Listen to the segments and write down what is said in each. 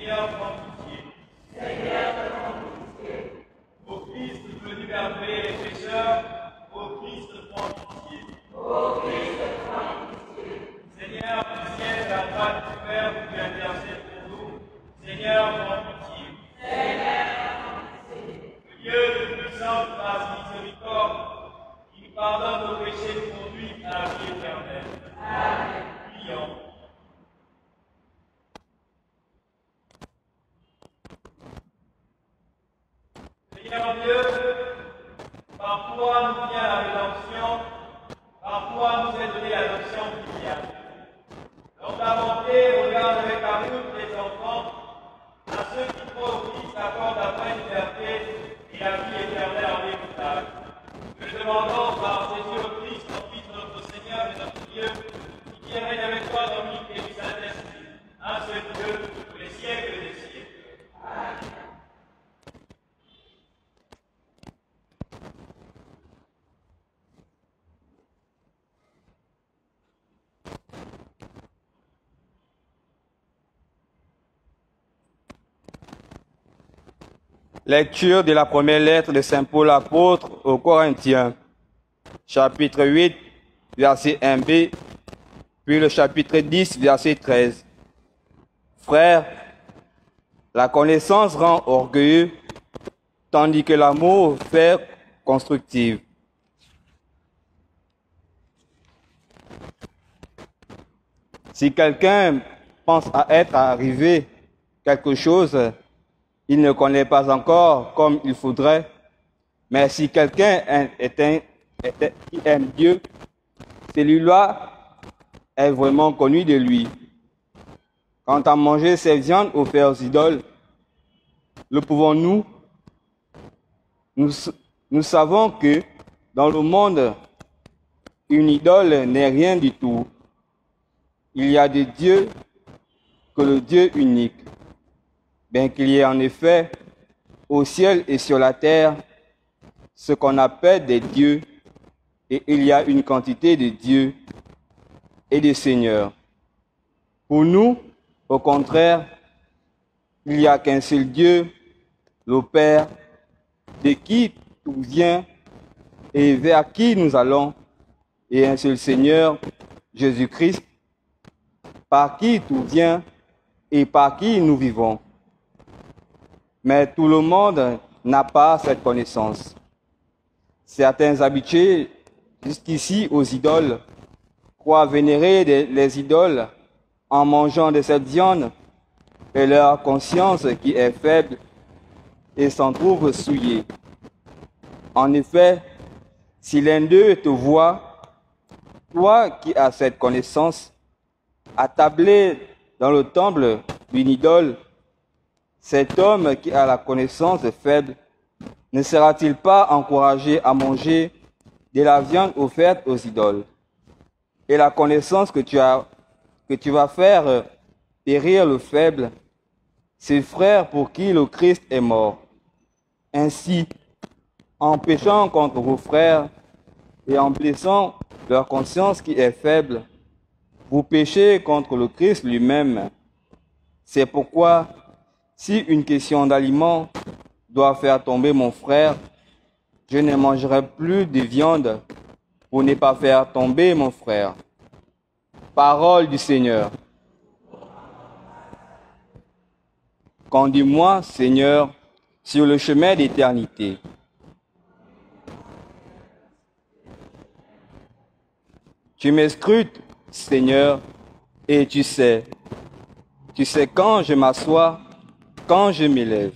Seigneur, prends pitié. Ô Christ, venu laver les pécheurs, ô Christ, prends pitié. Seigneur, du ciel, la droite du Père, qui intercède pour nous. Seigneur, prends pitié. Le Dieu de puissance, grâce, miséricorde, qui nous pardonne nos péchés, nous conduit à la vie éternelle. Amen. Prions. Seigneur Dieu, par toi nous vient la rédemption, par toi nous est donnée l'adoption filiale. Dans ta bonté, regarde avec amour tes enfants, à ceux qui croient au Christ accordent la pleine liberté et la vie éternelle en héritage. Nous demandons par Jésus-Christ, ton Fils, notre Seigneur et notre Dieu, qui règne avec toi dans l'unité du Saint-Esprit, un seul Dieu, pour les siècles des siècles. Amen. Lecture de la première lettre de Saint Paul apôtre aux Corinthiens, chapitre 8, verset 1b, puis le chapitre 10, verset 13. Frères, la connaissance rend orgueilleux, tandis que l'amour fait constructive. Si quelqu'un pense à être arrivé quelque chose, il ne connaît pas encore comme il faudrait, mais si quelqu'un aime Dieu, celui-là est vraiment connu de lui. Quant à manger ces viandes offertes aux idoles, le pouvons-nous? Nous savons que dans le monde, une idole n'est rien du tout. Il y a des dieux que le Dieu unique. Bien qu'il y ait en effet au ciel et sur la terre ce qu'on appelle des dieux, et il y a une quantité de dieux et de seigneurs. Pour nous, au contraire, il n'y a qu'un seul Dieu, le Père, de qui tout vient et vers qui nous allons, et un seul Seigneur, Jésus-Christ, par qui tout vient et par qui nous vivons. Mais tout le monde n'a pas cette connaissance. Certains habitués jusqu'ici aux idoles croient vénérer les idoles en mangeant de cette viande, et leur conscience qui est faible et s'en trouve souillée. En effet, si l'un d'eux te voit, toi qui as cette connaissance, attablé dans le temple d'une idole, cet homme qui a la connaissance faible ne sera-t-il pas encouragé à manger de la viande offerte aux idoles? Et la connaissance que tu vas faire périr le faible, c'est le frère pour qui le Christ est mort. Ainsi, en péchant contre vos frères et en blessant leur conscience qui est faible, vous péchez contre le Christ lui-même. C'est pourquoi, si une question d'aliment doit faire tomber mon frère, je ne mangerai plus de viande pour ne pas faire tomber mon frère. Parole du Seigneur. Conduis-moi, Seigneur, sur le chemin d'éternité. Tu m'escrutes, Seigneur, et tu sais quand je m'assois, quand je m'élève.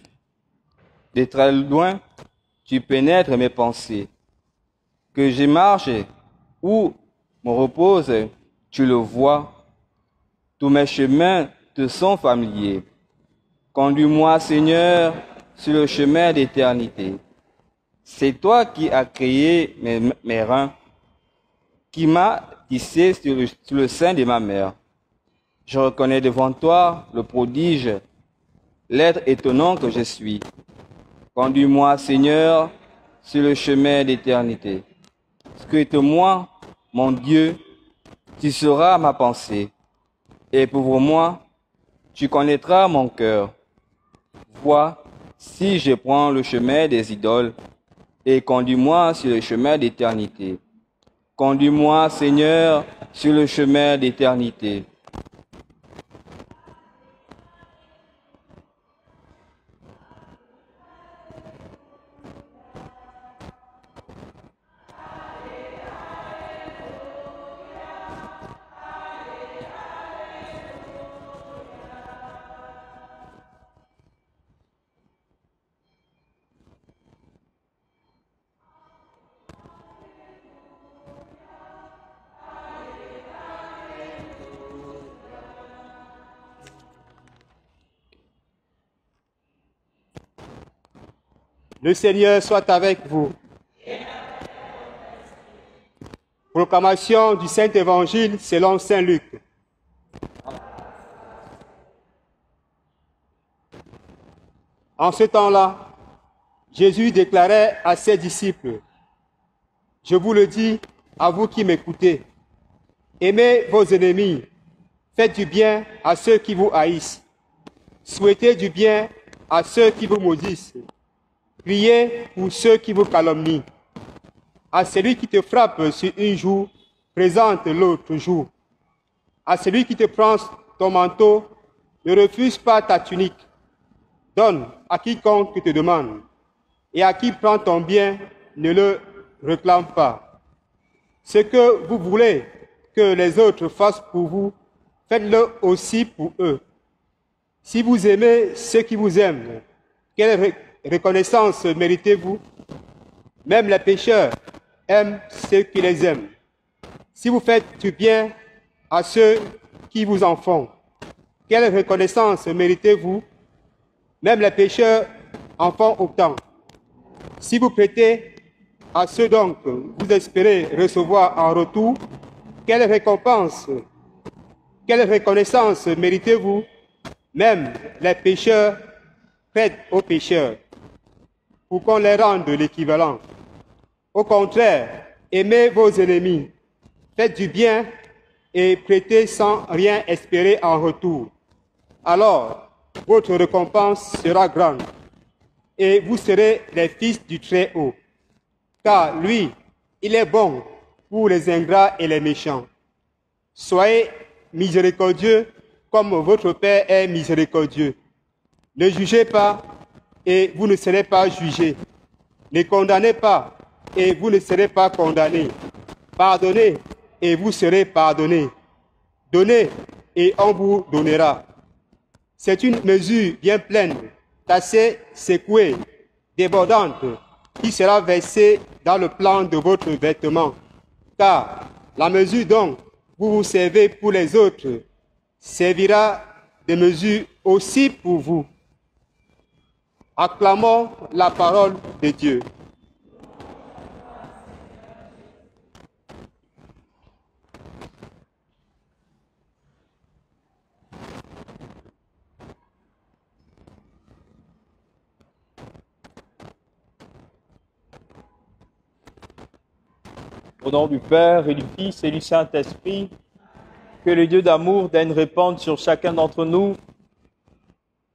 De très loin, tu pénètres mes pensées. Que je marche ou me repose, tu le vois. Tous mes chemins te sont familiers. Conduis-moi, Seigneur, sur le chemin d'éternité. C'est toi qui as créé mes reins, qui m'as tissé sur le sein de ma mère. Je reconnais devant toi le prodige, l'être étonnant que je suis. Conduis-moi, Seigneur, sur le chemin d'éternité. Scrute-moi, mon Dieu, tu seras ma pensée. Éprouve-moi, tu connaîtras mon cœur. Vois, si je prends le chemin des idoles, et conduis-moi sur le chemin d'éternité. Conduis-moi, Seigneur, sur le chemin d'éternité. Le Seigneur soit avec vous. Proclamation du Saint-Évangile selon Saint Luc. En ce temps-là, Jésus déclarait à ses disciples, « Je vous le dis, à vous qui m'écoutez, aimez vos ennemis, faites du bien à ceux qui vous haïssent, souhaitez du bien à ceux qui vous maudissent. Priez pour ceux qui vous calomnient. À celui qui te frappe sur une joue, présente l'autre joue. À celui qui te prend ton manteau, ne refuse pas ta tunique. Donne à quiconque te demande. Et à qui prend ton bien, ne le réclame pas. Ce que vous voulez que les autres fassent pour vous, faites-le aussi pour eux. Si vous aimez ceux qui vous aiment, quelle reconnaissance méritez-vous? Même les pécheurs aiment ceux qui les aiment. Si vous faites du bien à ceux qui vous en font, quelle reconnaissance méritez-vous? Même les pécheurs en font autant. Si vous prêtez à ceux donc vous espérez recevoir en retour, quelle récompense, quelle reconnaissance méritez-vous? Même les pécheurs prêtent aux pécheurs, pour qu'on les rende l'équivalent. Au contraire, aimez vos ennemis, faites du bien et prêtez sans rien espérer en retour. Alors, votre récompense sera grande, et vous serez les fils du Très-Haut. Car lui, il est bon pour les ingrats et les méchants. Soyez miséricordieux comme votre Père est miséricordieux. Ne jugez pas, et vous ne serez pas jugés. Ne condamnez pas, et vous ne serez pas condamnés. Pardonnez, et vous serez pardonnés. Donnez, et on vous donnera. C'est une mesure bien pleine, tassée, secouée, débordante, qui sera versée dans le plan de votre vêtement. Car la mesure dont vous vous servez pour les autres servira de mesure aussi pour vous. Acclamons la parole de Dieu. Au nom du Père et du Fils et du Saint-Esprit, que le Dieu d'amour daigne répandre sur chacun d'entre nous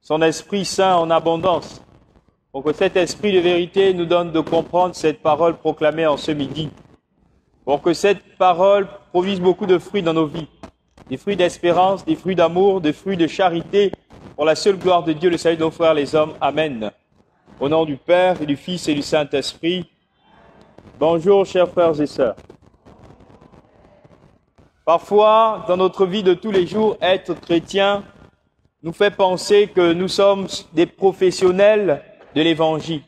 son Esprit Saint en abondance, pour que cet Esprit de vérité nous donne de comprendre cette parole proclamée en ce midi, pour que cette parole produise beaucoup de fruits dans nos vies, des fruits d'espérance, des fruits d'amour, des fruits de charité, pour la seule gloire de Dieu, le salut de nos frères les hommes. Amen. Au nom du Père et du Fils et du Saint-Esprit, bonjour chers frères et sœurs. Parfois, dans notre vie de tous les jours, être chrétien nous fait penser que nous sommes des professionnels de l'Évangile.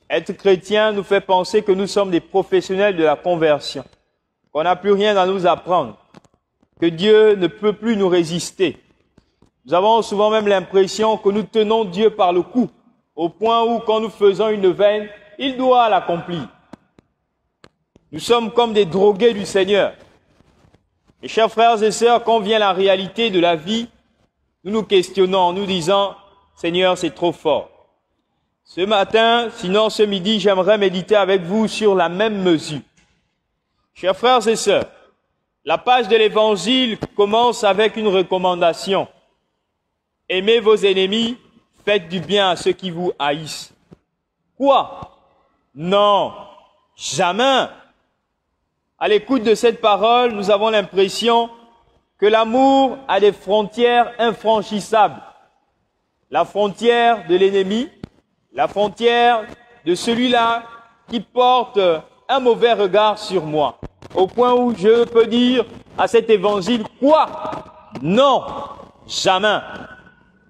Être chrétien nous fait penser que nous sommes des professionnels de la conversion, qu'on n'a plus rien à nous apprendre, que Dieu ne peut plus nous résister. Nous avons souvent même l'impression que nous tenons Dieu par le cou, au point où, quand nous faisons une veine, il doit l'accomplir. Nous sommes comme des drogués du Seigneur. Et chers frères et sœurs, quand vient la réalité de la vie, nous nous questionnons en nous disant « Seigneur, c'est trop fort ». Ce matin, sinon ce midi, j'aimerais méditer avec vous sur la même mesure. Chers frères et sœurs, la page de l'Évangile commence avec une recommandation. Aimez vos ennemis, Faites du bien à ceux qui vous haïssent. Quoi? Non, jamais. À l'écoute de cette parole, nous avons l'impression que l'amour a des frontières infranchissables. La frontière de l'ennemi, la frontière de celui-là qui porte un mauvais regard sur moi. Au point où je peux dire à cet évangile, quoi? Non, jamais.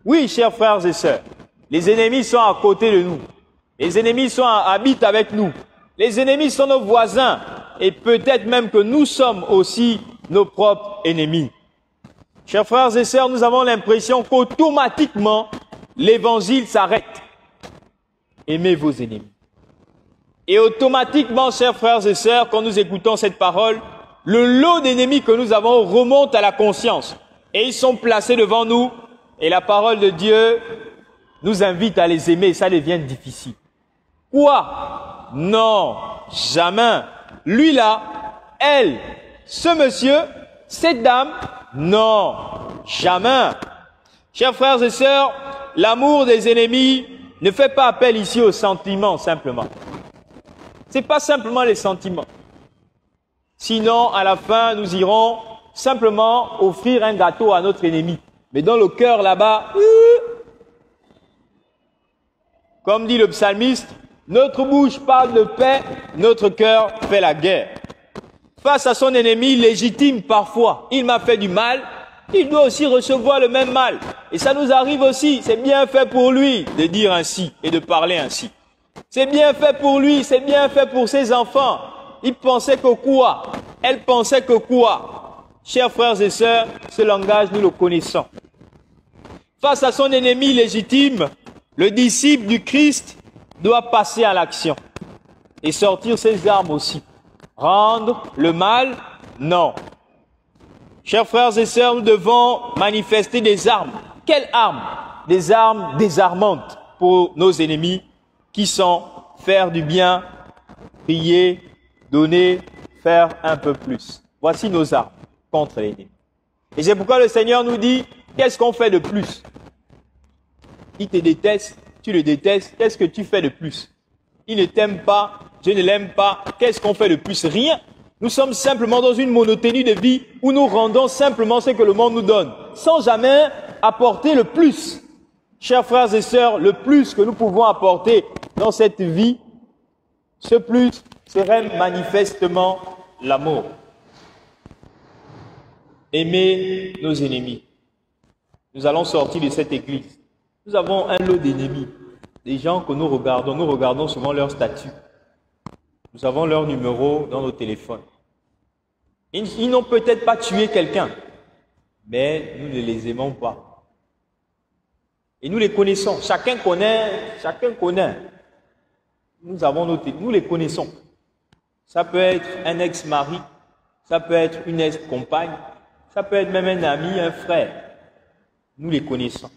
Oui, chers frères et sœurs, les ennemis sont à côté de nous. Les ennemis habitent avec nous. Les ennemis sont nos voisins. Et peut-être même que nous sommes aussi nos propres ennemis. Chers frères et sœurs, nous avons l'impression qu'automatiquement, l'évangile s'arrête. Aimez vos ennemis. Et automatiquement, chers frères et sœurs, quand nous écoutons cette parole, le lot d'ennemis que nous avons remonte à la conscience. Et ils sont placés devant nous. Et la parole de Dieu nous invite à les aimer. Et ça devient difficile. Quoi? Non, jamais. Lui là, elle, ce monsieur, cette dame, non, jamais. Chers frères et sœurs, l'amour des ennemis ne fait pas appel ici aux sentiments simplement. C'est pas simplement les sentiments. Sinon, à la fin, nous irons simplement offrir un gâteau à notre ennemi. Mais dans le cœur là-bas, comme dit le psalmiste, notre bouche parle de paix, notre cœur fait la guerre. Face à son ennemi légitime parfois, il m'a fait du mal, il doit aussi recevoir le même mal. Et ça nous arrive aussi, c'est bien fait pour lui de dire ainsi et de parler ainsi. C'est bien fait pour lui, c'est bien fait pour ses enfants. Il pensait que quoi? Elle pensait que quoi? Chers frères et sœurs, ce langage, nous le connaissons. Face à son ennemi légitime, le disciple du Christ doit passer à l'action et sortir ses armes aussi. Rendre le mal? Non. Chers frères et sœurs, nous devons manifester des armes. Quelles armes? Des armes désarmantes pour nos ennemis qui sont faire du bien, prier, donner, faire un peu plus. Voici nos armes contre l'ennemi. Et c'est pourquoi le Seigneur nous dit, qu'est-ce qu'on fait de plus? Il te déteste, tu le détestes, qu'est-ce que tu fais de plus? Il ne t'aime pas, je ne l'aime pas, qu'est-ce qu'on fait de plus? Rien. Nous sommes simplement dans une monotonie de vie où nous rendons simplement ce que le monde nous donne, sans jamais apporter le plus. Chers frères et sœurs, le plus que nous pouvons apporter dans cette vie, ce plus serait manifestement l'amour. Aimer nos ennemis. Nous allons sortir de cette église. Nous avons un lot d'ennemis, des gens que nous regardons souvent leur statut. Nous avons leur numéro dans nos téléphones. Ils n'ont peut-être pas tué quelqu'un, mais nous ne les aimons pas. Et nous les connaissons. Chacun connaît. Nous les connaissons. Ça peut être un ex-mari, ça peut être une ex-compagne, ça peut être même un ami, un frère. Nous les connaissons.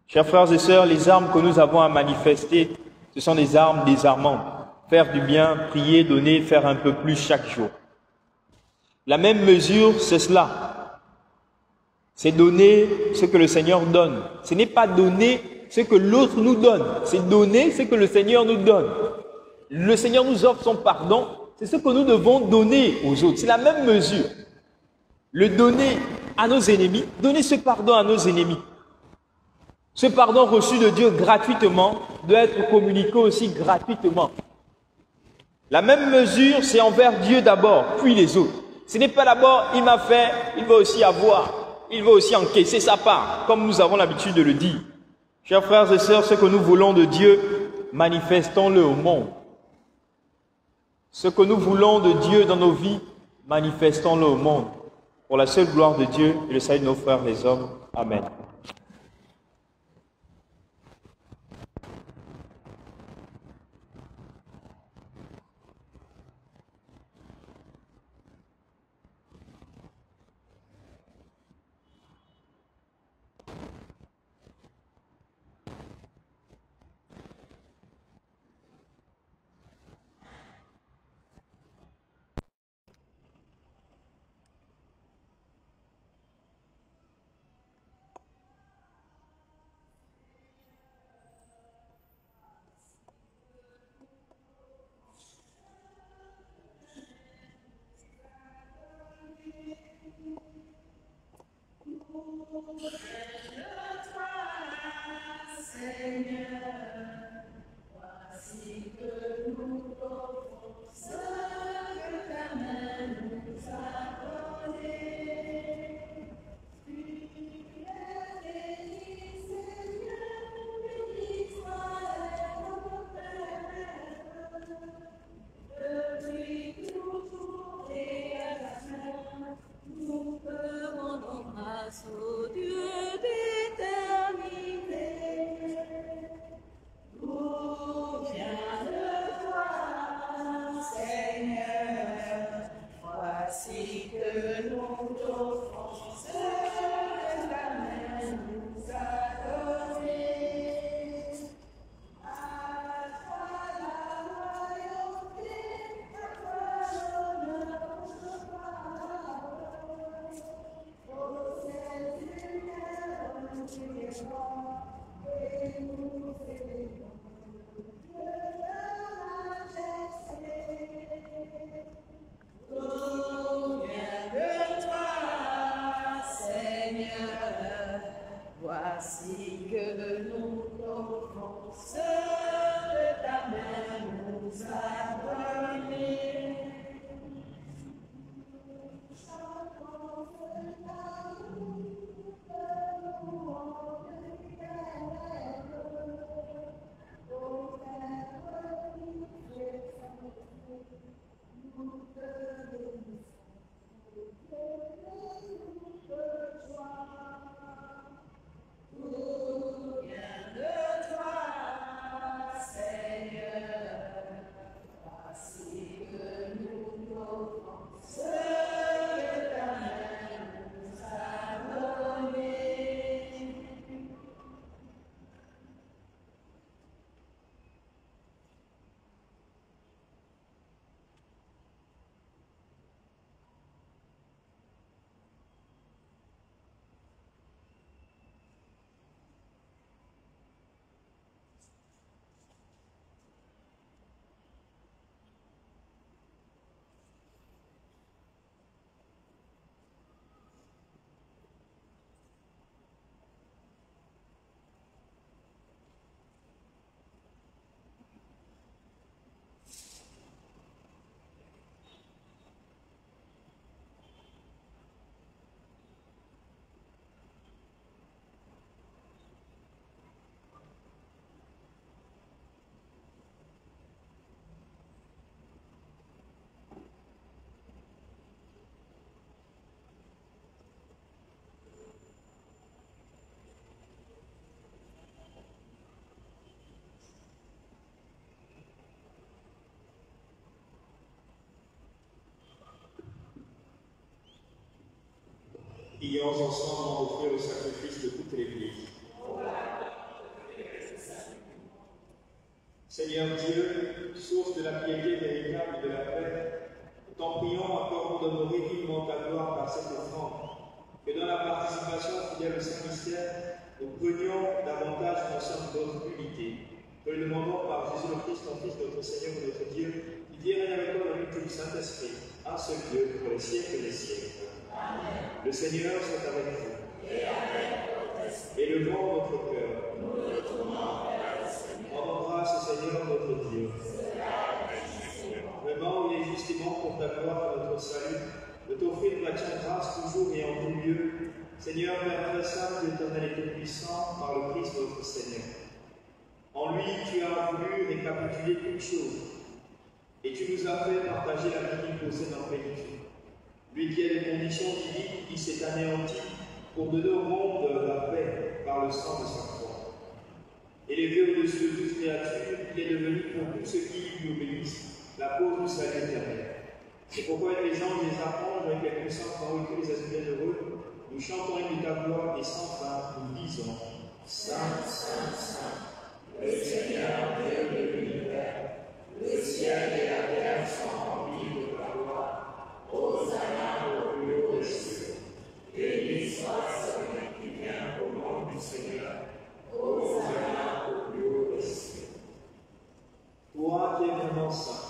Chers frères et sœurs, les armes que nous avons à manifester, ce sont des armes désarmantes. Faire du bien, prier, donner, faire un peu plus chaque jour. La même mesure, c'est cela. C'est donner ce que le Seigneur donne. Ce n'est pas donner ce que l'autre nous donne. C'est donner ce que le Seigneur nous donne. Le Seigneur nous offre son pardon. C'est ce que nous devons donner aux autres. C'est la même mesure. Le donner à nos ennemis, donner ce pardon à nos ennemis. Ce pardon reçu de Dieu gratuitement doit être communiqué aussi gratuitement. La même mesure, c'est envers Dieu d'abord, puis les autres. Ce n'est pas d'abord, il m'a fait, il va aussi avoir, il va aussi encaisser sa part, comme nous avons l'habitude de le dire. Chers frères et sœurs, ce que nous voulons de Dieu, manifestons-le au monde. Ce que nous voulons de Dieu dans nos vies, manifestons-le au monde. Pour la seule gloire de Dieu et le salut de nos frères les hommes. Amen. Prions ensemble en offrir le sacrifice de toute l'Église. Seigneur Dieu, source de la piété véritable et de la paix, nous t'en prions, accorde d'honorer vivement ta gloire par cette offrande, que dans la participation fidèle au Saint-Mystère, nous prenions davantage conscience de notre unité. Que nous demandons par Jésus le Christ, ton Fils, notre Seigneur et notre Dieu, qui dit règne avec toi dans l'unité du Saint-Esprit, un seul Dieu, pour les siècles des siècles. Amen. Le Seigneur soit avec vous. Et avec votre esprit. Élevons notre cœur. Nous le tournons vers le Seigneur. Rendons grâce au Seigneur notre Dieu. Vraiment, il est justement pour ta gloire et notre salut de t'offrir la tienne grâce toujours et en tout lieu. Seigneur, Père très saint, éternel et tout-puissant, par le Christ notre Seigneur. En lui, tu as voulu récapituler toutes choses, et tu nous as fait partager la vie posée dans plénitude. Lui qui a les conditions divines, qui s'est anéanti pour donner au monde la paix par le sang de sa croix. Élevé au-dessus de toute créature, il est devenu pour tous ceux qui lui obéissent la cause du salut éternel. C'est pourquoi les anges, les archanges, avec les puissances en tous les aspects heureux, nous chantons une ta gloire et sans fin, nous disons Saint, Saint, Saint, le Seigneur Dieu de l'univers, le ciel et la terre sont remplis de ta gloire. Hosanna au plus haut des cieux. Béni soit celui qui vient au nom du Seigneur. Hosanna au plus haut des cieux. Toi qui es vraiment saint,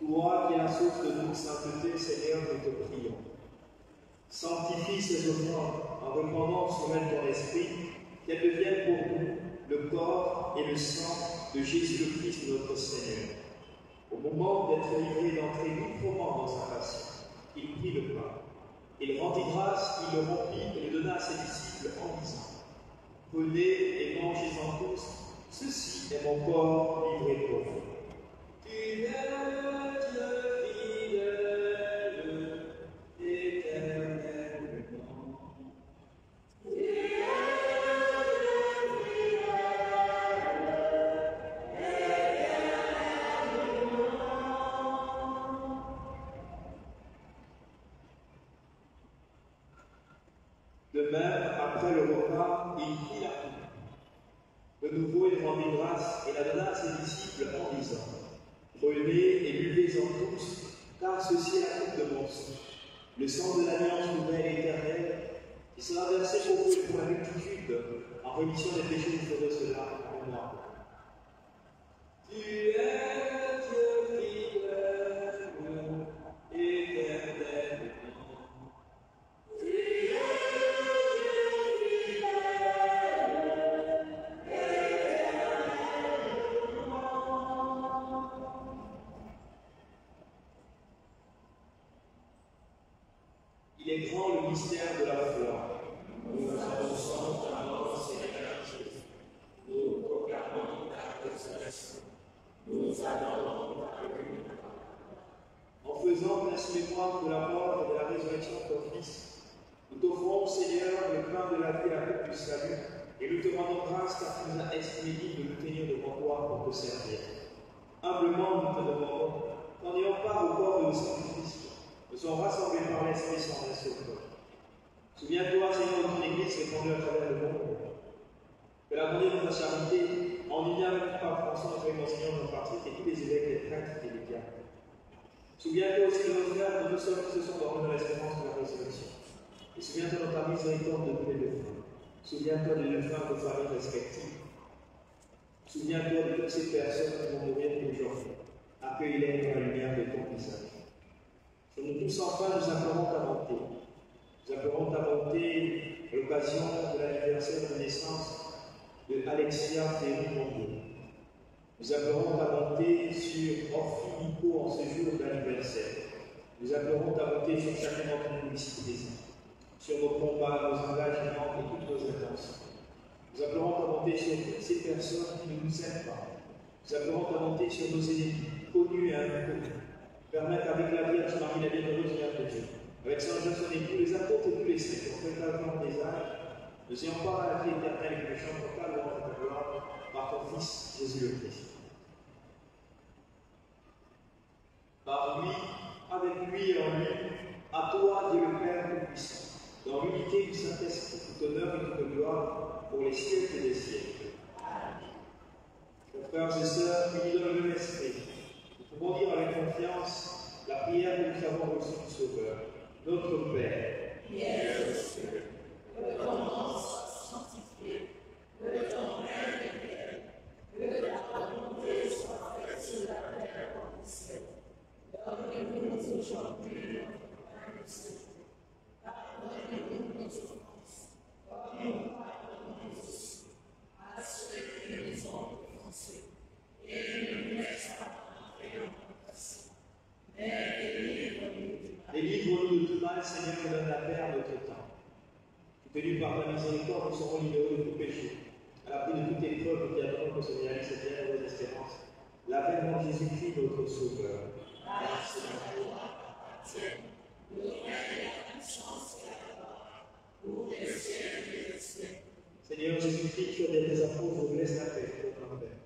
toi qui es la source de toute sainteté, Seigneur, nous te prions. Sanctifie ces offrandes en répandant sur elles ton esprit, qu'elles deviennent pour nous le le corps et le sang de Jésus le Christ notre Seigneur. Au moment d'être livré d'entrer librement dans sa passion, il prit le pain. Il rendit grâce, il le remplit et le donna à ses disciples en disant: Prenez et mangez-en tous, ceci est mon corps livré pour vous. Tu es Dieu fidèle, éternellement. De même, après le repas, il prit la coupe. De nouveau, il rendit grâce et la donna à ses disciples en disant: Prenez et buvez-en tous, car ceci est la coupe de mon sang, le sang de l'alliance nouvelle et éternelle, qui sera versé pour vous et pour la multitude, en rémission des péchés, vous ferez cela en mémoire. Tu es Dieu fidèle, éternellement. Il est grand le mystère de la foi. Nous annonçons ta mort, Seigneur Jésus. Nous proclamons ta résurrection. Nous adorons ta venue. En faisant ainsi mémoire de la mort et de la résurrection de ton Fils, nous t'offrons, Seigneur, le pain de la vie et la coupe du salut, et nous te rendons grâce car tu nous as estimé dignes de nous tenir devant toi pour te servir. Humblement, nous te demandons qu'en ayant part au corps et au sang du Christ, nous sommes rassemblés par l'Esprit sans un seul corps. Souviens-toi, Seigneur, de ton Église répandue à travers le monde. Que la bonté de ta charité, en lien avec le pape François, notre Monseigneur, notre Patrick et tous les évêques, les prêtres et les diacres. Souviens-toi aussi de nos frères, de tous ceux qui se sont dormis dans l'espérance de la résurrection. Et souviens-toi de ta miséricorde de tous les deux frères. Souviens-toi de nos frères de famille respectives. Souviens-toi de toutes ces personnes qui vont mourir aujourd'hui. Accueille-les dans la lumière de ton visage. Sur nous tous, enfin, nous implorons ta bonté. Nous implorons ta bonté à l'occasion de l'anniversaire de naissance de Alexia Ferry-Mondo. Nous implorons ta bonté sur Orphie Nico en ce jour d'anniversaire. Nous implorons ta bonté sur chacun d'entre nous ici, sur nos combats, nos engagements et toutes nos intentions. Nous implorons ta bonté sur toutes ces personnes qui ne nous aiment pas. Nous implorons ta bonté sur nos ennemis, connus et inconnus. Permettre avec la Vierge Marie, la bienheureuse Mère de Dieu, avec Saint Joseph, son époux, les apôtres et tous les saints, qui ont fait la gloire des âges, nous ayons part à la vie éternelle et que nous chantons ta louange et ta gloire par ton Fils, Jésus le Christ. Par lui, avec lui et en lui, à toi, Dieu le Père Tout-Puissant, dans l'unité du Saint-Esprit, tout honneur et toute gloire pour les siècles des siècles. Chers frères et sœurs, unis dans le même esprit, nous pouvons dire avec confiance la prière que nous avons reçue du Sauveur. Notre Père, qui es aux cieux, que ton nom soit sanctifié, que ton règne vienne, que ta volonté soit faite sur la terre comme au ciel. Donne-nous aujourd'hui notre pain de ce jour. Pardonne-nous nos offenses, comme nous pardonnons aussi à ceux qui nous ont offensés. Et ne nous laisse pas entrer en tentation, mais délivre-nous du mal. Délivre-nous de tout mal, Seigneur, et donne la paix à notre temps. Tenu par ta miséricorde, nous serons libérés de tout péché. À l'abri de toute épreuve, nous attendons que se réalise cette bienheureuse espérance. L'avènement de Jésus-Christ, notre Sauveur. Merci à toi, appartienne, le règne, la puissance et la gloire, pour les siècles et les siècles. Seigneur Jésus-Christ, tu as des apôtres, nous laisse la paix, notre Père.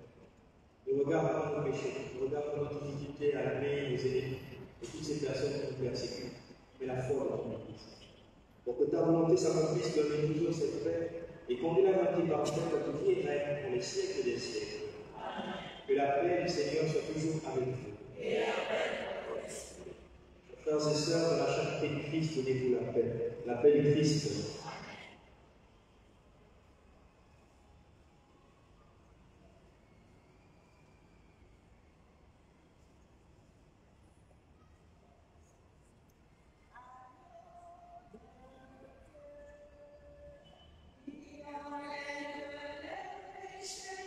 Nous regardons nos péchés, nous regardons notre difficulté à aimer nos ennemis et toutes ces personnes qui nous persécutent, mais la foi de ton Église. Pour que ta volonté s'accomplisse, donne-nous toujours cette paix et conduis la moitié par notre vie et règne pour les siècles des siècles. Amen. Que la paix du Seigneur soit toujours avec vous. Et avec votre esprit. Chers frères et sœurs, de la charité du Christ, donnez-vous la paix. La paix du Christ. Qui enlève les péchés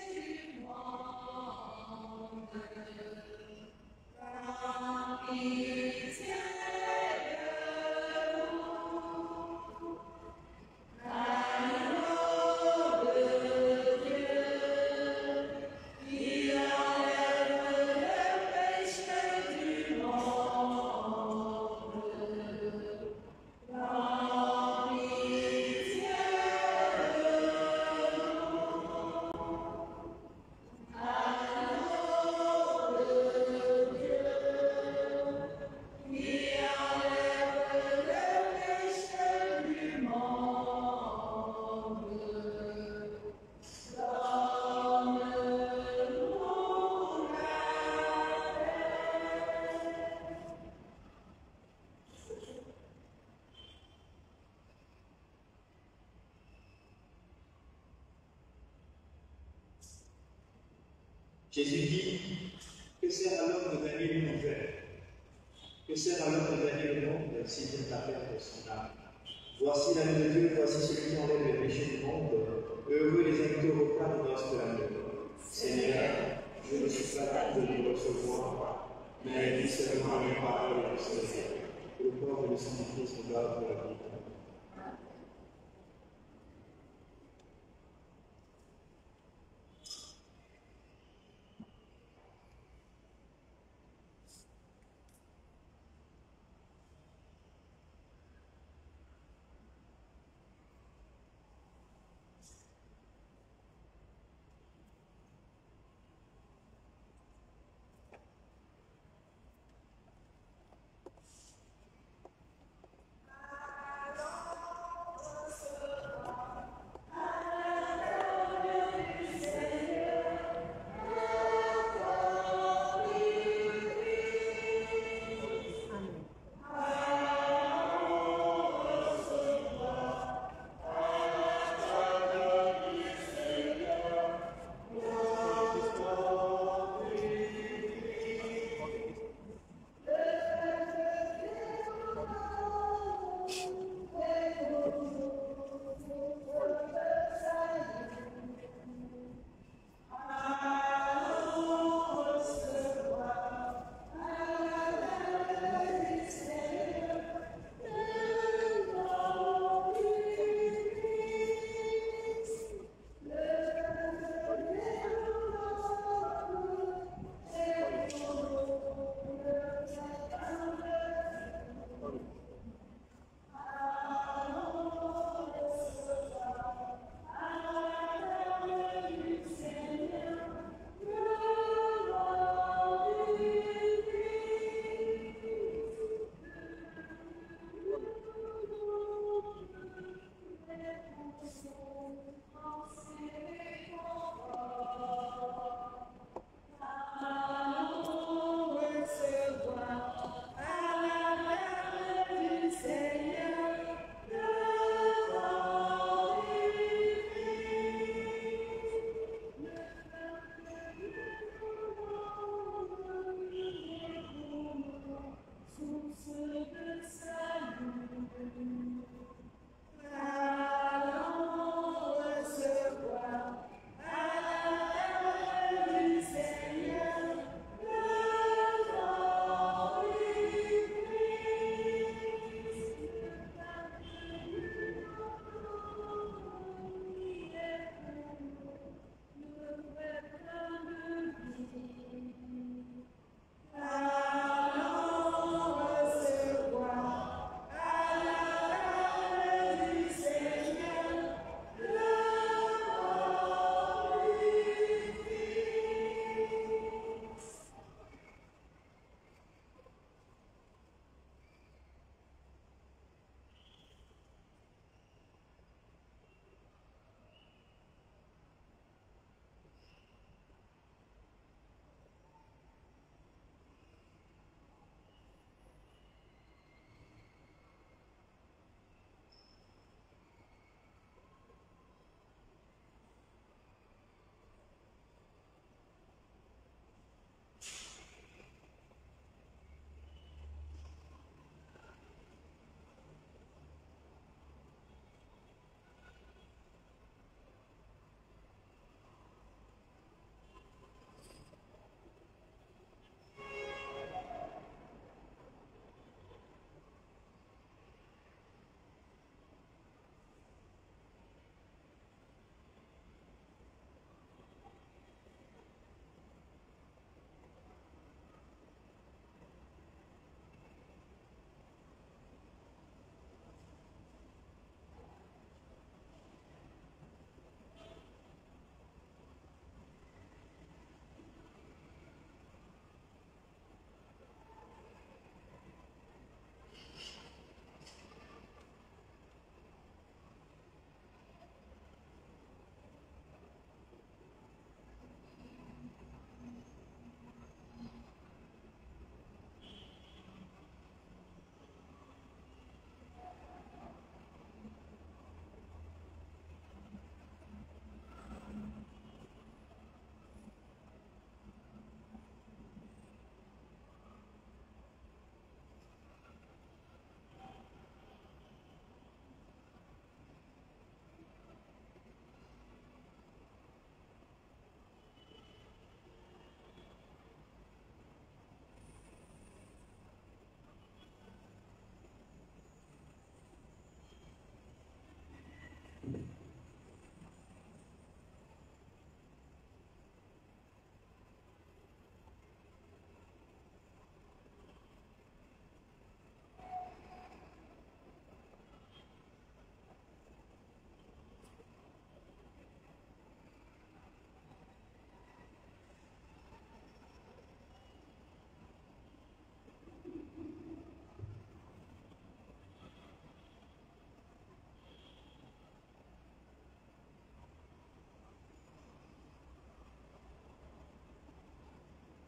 Jésus dit, que sert à l'homme de gagner l'univers? Que sert à l'homme de gagner le monde s'il vient à perdre son âme? Voici l'agneau de Dieu, voici celui qui enlève les péchés du monde. Heureux les invités au repas de noces de l'amour. Seigneur, je ne suis pas digne de vous recevoir, mais dis seulement mes paroles et je serai. Que le corps et le sang du Christ nous gardent pour la vie.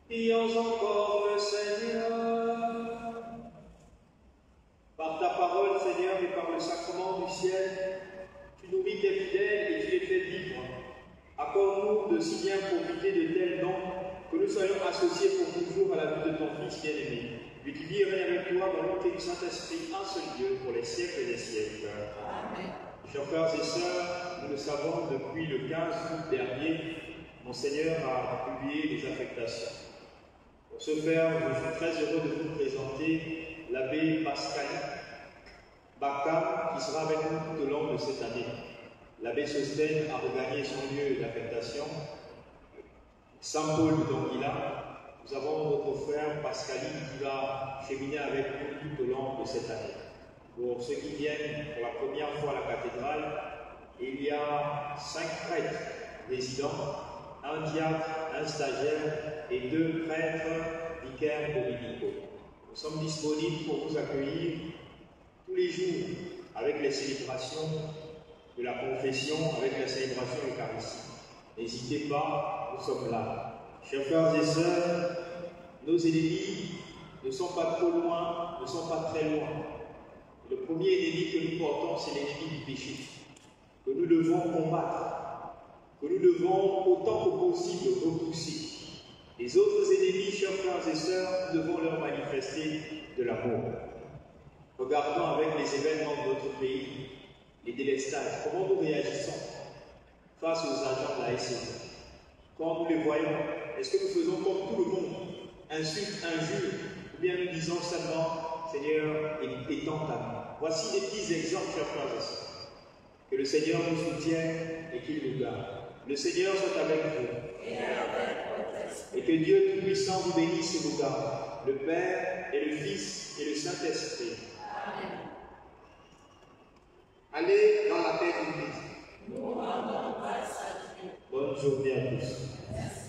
Prions encore le Seigneur. Par ta parole, Seigneur, et par le sacrement du ciel, tu nourris tes fidèles et tu les fais vivre. Accorde-nous de si bien profiter de tels dons que nous soyons associés pour toujours à la vie de ton Fils bien-aimé. Lui qui vit et règne avec toi dans l'unité du Saint-Esprit, un seul Dieu, pour les siècles des siècles. Amen. Chers frères et sœurs, nous le savons, depuis le 15 août dernier, Monseigneur a publié les affectations. Pour ce faire, je suis très heureux de vous présenter l'abbé Pascal Bakam, qui sera avec nous tout au long de cette année. L'abbé Sostène a regagné son lieu d'affectation, Saint-Paul de Donguila. Nous avons notre frère Pascaline qui va cheminer avec nous tout au long de cette année. Pour ceux qui viennent pour la première fois à la cathédrale, il y a 5 prêtres résidents, un diacre, un stagiaire et 2 prêtres vicaires dominicaux. Nous sommes disponibles pour vous accueillir tous les jours avec les célébrations de la confession, avec la célébration eucharistique. N'hésitez pas, nous sommes là. Chers frères et sœurs, nos ennemis ne sont pas trop loin, ne sont pas très loin. Le premier ennemi que nous portons, c'est l'ennemi du péché, que nous devons combattre, que nous devons autant que possible repousser. Les autres ennemis, chers frères et sœurs, nous devons leur manifester de l'amour. Regardons avec les événements de notre pays, les délestages, comment nous réagissons face aux agents de la SCD. Quand nous les voyons, est-ce que nous faisons comme tout le monde, insulte, injure, ou bien nous disons seulement, Seigneur, étends ta main. Voici des petits exemples, chers frères et sœurs. Que le Seigneur nous soutienne et qu'il nous garde. Le Seigneur soit avec vous. Et que Dieu Tout-Puissant vous bénisse et vous garde. Le Père et le Fils et le Saint-Esprit. Amen. Allez dans la paix du Christ. Bonne journée à tous.